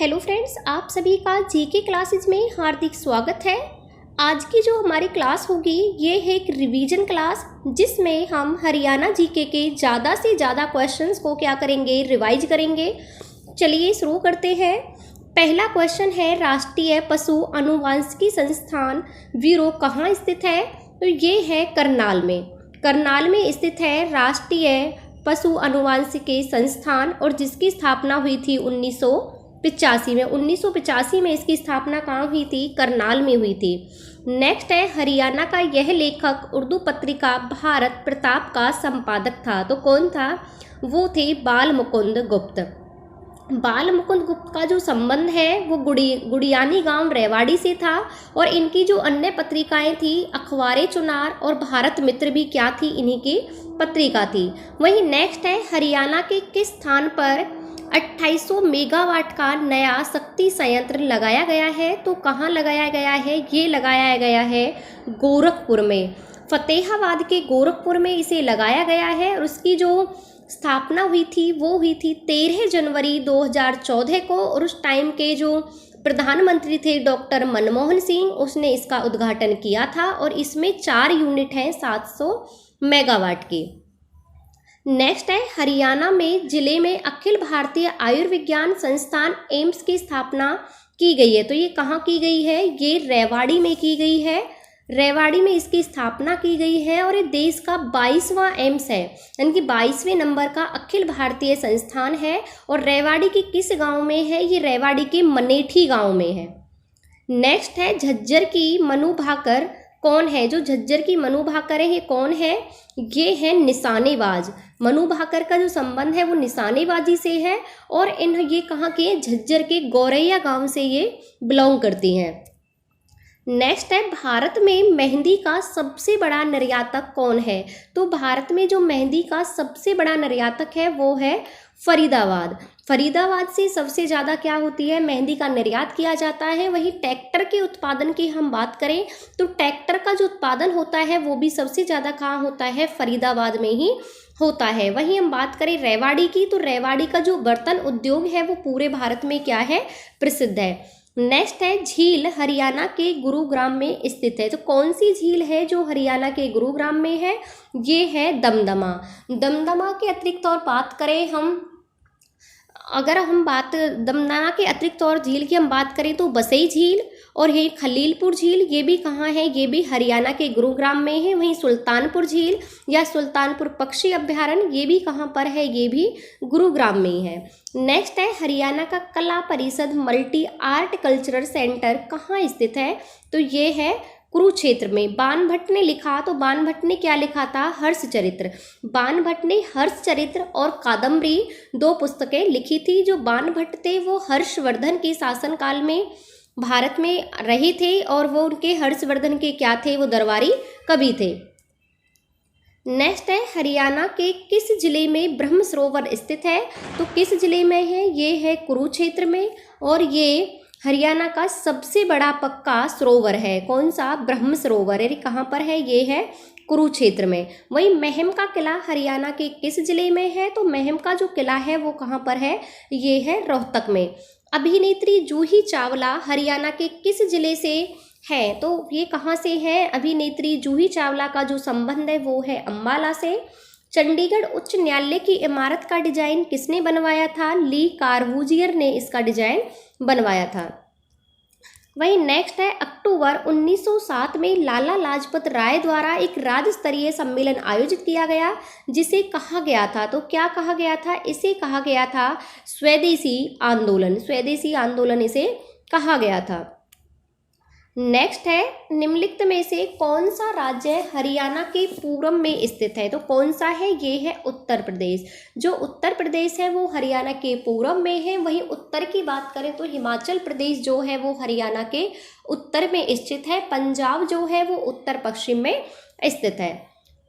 Hello friends, आप सभी का जीके क्लासेस में हार्दिक स्वागत है। आज की जो हमारी क्लास होगी ये है एक रिवीजन क्लास, जिसमें हम हरियाणा जीके के ज़्यादा से ज़्यादा क्वेश्चंस को क्या करेंगे, रिवाइज करेंगे। चलिए शुरू करते हैं। पहला क्वेश्चन है, राष्ट्रीय पशु अनुवांशिकी संस्थान व्यूरो कहाँ स्थित है? तो ये है करनाल में। करनाल में स्थित है राष्ट्रीय पशु अनुवांशिकी संस्थान, और जिसकी स्थापना हुई थी 1985 में। 1985 में इसकी स्थापना कहाँ हुई थी? करनाल में हुई थी। नेक्स्ट है, हरियाणा का यह लेखक उर्दू पत्रिका भारत प्रताप का संपादक था। तो कौन था? वो थे बाल मुकुंद गुप्त। बाल मुकुंद गुप्त का जो संबंध है वो गुड़ियानी गांव रेवाड़ी से था, और इनकी जो अन्य पत्रिकाएं थी अखबारे चुनार और भारत मित्र भी क्या थी? इन्हीं की पत्रिका थी। वहीं नेक्स्ट है, हरियाणा के किस स्थान पर 2800 मेगावाट का नया शक्ति संयंत्र लगाया गया है? तो कहाँ लगाया गया है? ये लगाया गया है गोरखपुर में। फतेहाबाद के गोरखपुर में इसे लगाया गया है, और उसकी जो स्थापना हुई थी वो हुई थी 13 जनवरी 2014 को, और उस टाइम के जो प्रधानमंत्री थे डॉक्टर मनमोहन सिंह, उसने इसका उद्घाटन किया था। और इसमें 4 यूनिट हैं 700 मेगावाट की। नेक्स्ट है, हरियाणा में जिले में अखिल भारतीय आयुर्विज्ञान संस्थान एम्स की स्थापना की गई है। तो ये कहाँ की गई है? ये रेवाड़ी में की गई है। रेवाड़ी में इसकी स्थापना की गई है, और ये देश का 22वां एम्स है, यानी कि 22वें नंबर का अखिल भारतीय संस्थान है। और रेवाड़ी की किस गांव में है? ये रेवाड़ी के मनेठी गांव में है। नेक्स्ट है, झज्जर की मनु भाकर कौन है? जो झज्जर की मनु भाकर है ये कौन है? ये है निशानेबाज। मनु भाकर का जो संबंध है वो निशानेबाजी से है, और ये कहाँ के? झज्जर के गौरैया गांव से ये बिलोंग करती हैं। नेक्स्ट है, भारत में मेहंदी का सबसे बड़ा निर्यातक कौन है? तो भारत में जो मेहंदी का सबसे बड़ा निर्यातक है वो है फरीदाबाद। फरीदाबाद से सबसे ज़्यादा क्या होती है? मेहंदी का निर्यात किया जाता है। वहीं ट्रैक्टर के उत्पादन की हम बात करें तो ट्रैक्टर का जो उत्पादन होता है वो भी सबसे ज़्यादा कहाँ होता है? फरीदाबाद में ही होता है। वहीं हम बात करें रेवाड़ी की, तो रेवाड़ी का जो बर्तन उद्योग है वो पूरे भारत में क्या है? प्रसिद्ध है। नेक्स्ट है, झील हरियाणा के गुरुग्राम में स्थित है। तो कौन सी झील है जो हरियाणा के गुरुग्राम में है? ये है दमदमा। दमदमा के अतिरिक्त और बात करें हम, अगर हम बात दमदमा के अतिरिक्त और झील की हम बात करें तो बसई झील और ये खलीलपुर झील, ये भी कहाँ है? ये भी हरियाणा के गुरुग्राम में है। वहीं सुल्तानपुर झील या सुल्तानपुर पक्षी अभ्यारण्य, ये भी कहाँ पर है? ये भी गुरुग्राम में ही है। नेक्स्ट है, हरियाणा का कला परिषद मल्टी आर्ट कल्चरल सेंटर कहाँ स्थित है? तो ये है कुरुक्षेत्र में। बाण भट्ट ने लिखा, तो बाण भट्ट ने क्या लिखा था? हर्षचरित्र। बाण भट्ट ने हर्षचरित्र और कादम्बरी 2 पुस्तकें लिखी थी। जो बाण भट्ट थे वो हर्षवर्धन के शासनकाल में भारत में रहे थे, और वो उनके हर्षवर्धन के क्या थे? वो दरबारी कवि थे। नेक्स्ट है, हरियाणा के किस जिले में ब्रह्म सरोवर स्थित है? तो किस जिले में है? ये है कुरुक्षेत्र में, और ये हरियाणा का सबसे बड़ा पक्का सरोवर है। कौन सा? ब्रह्म सरोवर। ये कहाँ पर है? ये है कुरुक्षेत्र में। वहीं महम का किला हरियाणा के किस जिले में है? तो महम का जो किला है वो कहाँ पर है? ये है रोहतक में। अभिनेत्री जूही चावला हरियाणा के किस जिले से है? तो ये कहाँ से है? अभिनेत्री जूही चावला का जो संबंध है वो है अम्बाला से। चंडीगढ़ उच्च न्यायालय की इमारत का डिजाइन किसने बनवाया था? ली कार्बूजियर ने इसका डिजाइन बनवाया था। वहीं नेक्स्ट है, अक्टूबर 1907 में लाला लाजपत राय द्वारा एक राज्य स्तरीय सम्मेलन आयोजित किया गया, जिसे कहा गया था? तो क्या कहा गया था? इसे कहा गया था स्वदेशी आंदोलन। स्वदेशी आंदोलन इसे कहा गया था। नेक्स्ट है, निम्नलिखित में से कौन सा राज्य हरियाणा के पूर्व में स्थित है? तो कौन सा है? ये है उत्तर प्रदेश। जो उत्तर प्रदेश है वो हरियाणा के पूर्व में है। वहीं उत्तर की बात करें तो हिमाचल प्रदेश जो है वो हरियाणा के उत्तर में स्थित है। पंजाब जो है वो उत्तर पश्चिम में स्थित है।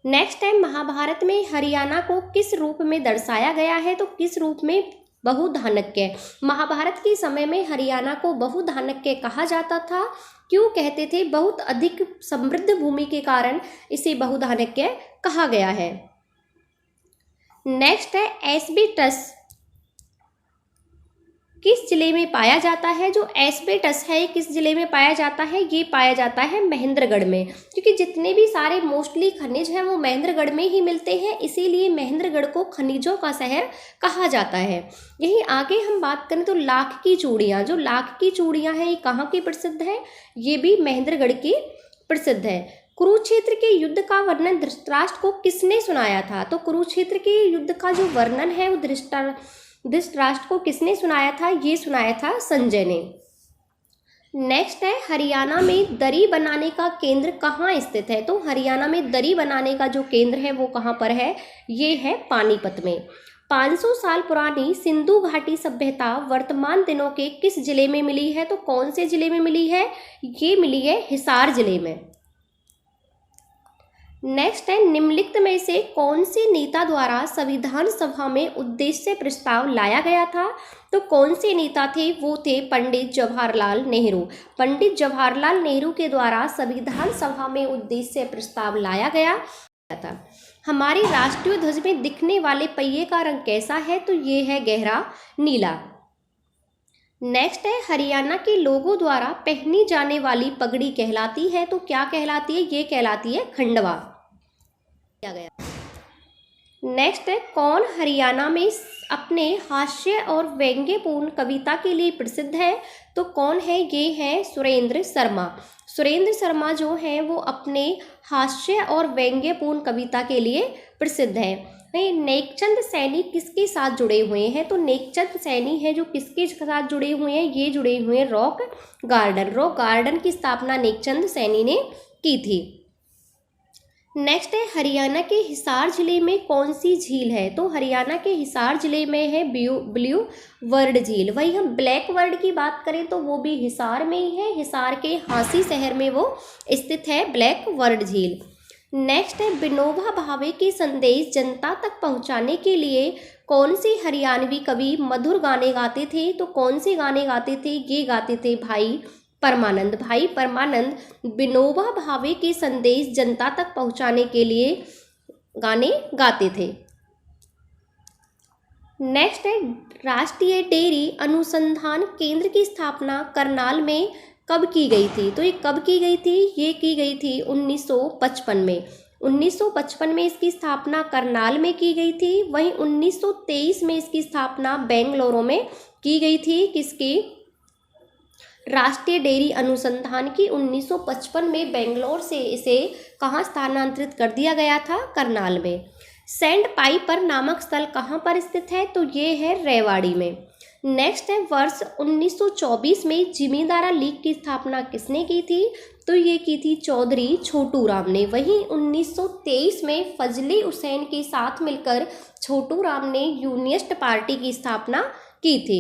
नेक्स्ट है, महाभारत में हरियाणा को किस रूप में दर्शाया गया है? तो किस रूप में? बहुधानक्य। महाभारत के समय में हरियाणा को बहुधानक्य कहा जाता था। क्यों कहते थे? बहुत अधिक समृद्ध भूमि के कारण इसे बहुधानक्य कहा गया है। नेक्स्ट है, एसबीटस किस जिले में पाया जाता है? जो एस्बेस्टस है किस जिले में पाया जाता है? ये पाया जाता है महेंद्रगढ़ में, क्योंकि जितने भी सारे मोस्टली खनिज हैं वो महेंद्रगढ़ में ही मिलते हैं, इसीलिए महेंद्रगढ़ को खनिजों का शहर कहा जाता है। यही आगे हम बात करें तो लाख की चूड़ियाँ, जो लाख की चूड़ियाँ हैं ये कहाँ की प्रसिद्ध है? ये भी महेंद्रगढ़ की प्रसिद्ध है। कुरुक्षेत्र के युद्ध का वर्णन धृतराष्ट्र को किसने सुनाया था? तो कुरुक्षेत्र के युद्ध का जो वर्णन है वो धृतराष्ट्र को किसने सुनाया था? ये सुनाया था संजय ने। नेक्स्ट है, हरियाणा में दरी बनाने का केंद्र कहाँ स्थित है? तो हरियाणा में दरी बनाने का जो केंद्र है वो कहाँ पर है? ये है पानीपत में। 500 साल पुरानी सिंधु घाटी सभ्यता वर्तमान दिनों के किस जिले में मिली है? तो कौन से जिले में मिली है? ये मिली है हिसार जिले में। नेक्स्ट है, निम्नलिखित में से कौन से नेता द्वारा संविधान सभा में उद्देश्य प्रस्ताव लाया गया था? तो कौन से नेता थे? वो थे पंडित जवाहरलाल नेहरू। पंडित जवाहरलाल नेहरू के द्वारा संविधान सभा में उद्देश्य प्रस्ताव लाया गया था। हमारे राष्ट्रीय ध्वज में दिखने वाले पहिए का रंग कैसा है? तो ये है गहरा नीला। नेक्स्ट है, हरियाणा के लोगों द्वारा पहनी जाने वाली पगड़ी कहलाती है, तो क्या कहलाती है? ये कहलाती है खंडवा। गया। नेक्स्ट है, कौन हरियाणा में अपने हास्य और व्यंग्यपूर्ण कविता के लिए प्रसिद्ध है? तो कौन है? ये है सुरेंद्र शर्मा। सुरेंद्र शर्मा जो है वो अपने हास्य और व्यंग्यपूर्ण कविता के लिए प्रसिद्ध है। नेकचंद सैनी किसके साथ जुड़े हुए हैं? तो नेकचंद सैनी है जो किसके साथ जुड़े हुए हैं? ये जुड़े हुए हैं रॉक गार्डन। रॉक गार्डन की स्थापना नेकचंद सैनी ने की थी। नेक्स्ट है, हरियाणा के हिसार जिले में कौन सी झील है? तो हरियाणा के हिसार जिले में है ब्लू वर्ल्ड झील। वही हम ब्लैक वर्ल्ड की बात करें तो वो भी हिसार में ही है, हिसार के हांसी शहर में वो स्थित है ब्लैक वर्ल्ड झील। नेक्स्ट है, विनोबा भावे के संदेश जनता तक पहुंचाने के लिए कौन से हरियाणवी कवि मधुर गाने गाते थे? तो कौन से गाने गाते थे? ये गाते थे भाई परमानंद। भाई परमानंद विनोबा भावे के संदेश जनता तक पहुंचाने के लिए गाने गाते थे। नेक्स्ट है, राष्ट्रीय डेयरी अनुसंधान केंद्र की स्थापना करनाल में कब की गई थी? तो ये कब की गई थी? ये की गई थी 1955 में। 1955 में इसकी स्थापना करनाल में की गई थी। वहीं 1923 में इसकी स्थापना बेंगलुरु में की गई थी। किसकी? राष्ट्रीय डेयरी अनुसंधान की। 1955 में बेंगलोर से इसे कहाँ स्थानांतरित कर दिया गया था? करनाल में। सेंट पाइपर नामक स्थल कहाँ पर स्थित है? तो ये है रेवाड़ी में। नेक्स्ट है, वर्ष 1924 में जिमीदारा लीग की स्थापना किसने की थी? तो ये की थी चौधरी छोटू राम ने। वहीं 1923 में फजली हुसैन के साथ मिलकर छोटू राम ने यूनियनिस्ट पार्टी की स्थापना की थी।